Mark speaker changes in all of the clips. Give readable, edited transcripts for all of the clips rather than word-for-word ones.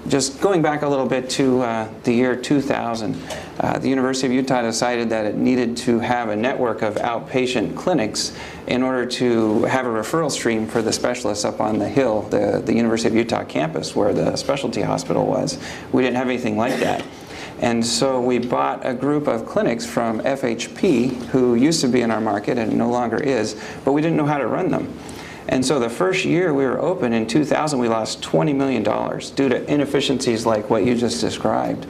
Speaker 1: just going back a little bit to the year 2000, the University of Utah decided that it needed to have a network of outpatient clinics in order to have a referral stream for the specialists up on the hill, the University of Utah campus where the specialty hospital was. We didn't have anything like that. And so we bought a group of clinics from FHP, who used to be in our market and no longer is, but we didn't know how to run them. And so the first year we were open in 2000, we lost $20 million due to inefficiencies like what you just described.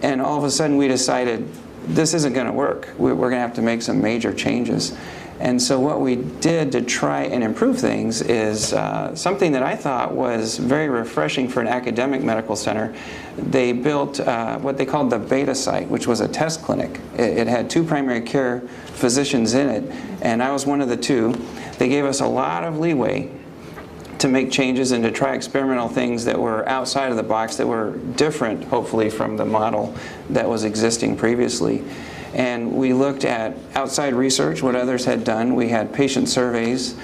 Speaker 1: And all of a sudden we decided, this isn't going to work. We're going to have to make some major changes. And so what we did to try and improve things is something that I thought was very refreshing for an academic medical center. They built what they called the Beta site, which was a test clinic. It had 2 primary care physicians in it, and I was one of the 2. They gave us a lot of leeway to make changes and to try experimental things that were outside of the box, that were different, hopefully, from the model that was existing previously. And we looked at outside research, what others had done. We had patient surveys,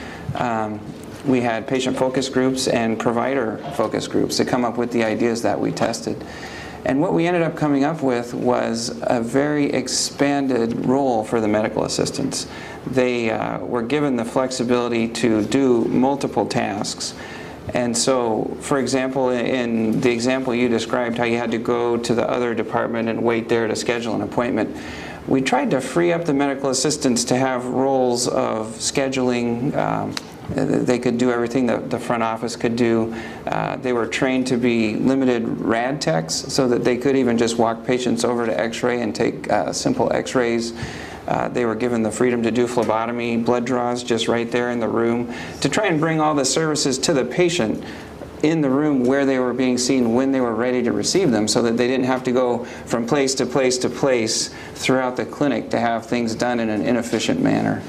Speaker 1: we had patient focus groups and provider focus groups to come up with the ideas that we tested. And what we ended up coming up with was a very expanded role for the medical assistants. They were given the flexibility to do multiple tasks. And so, for example, in the example you described, how you had to go to the other department and wait there to schedule an appointment, we tried to free up the medical assistants to have roles of scheduling. They could do everything that the front office could do. They were trained to be limited rad techs so that they could even just walk patients over to x-ray and take simple x-rays. They were given the freedom to do phlebotomy, blood draws just right there in the room, to try and bring all the services to the patient in the room where they were being seen when they were ready to receive them, so that they didn't have to go from place to place to place throughout the clinic to have things done in an inefficient manner.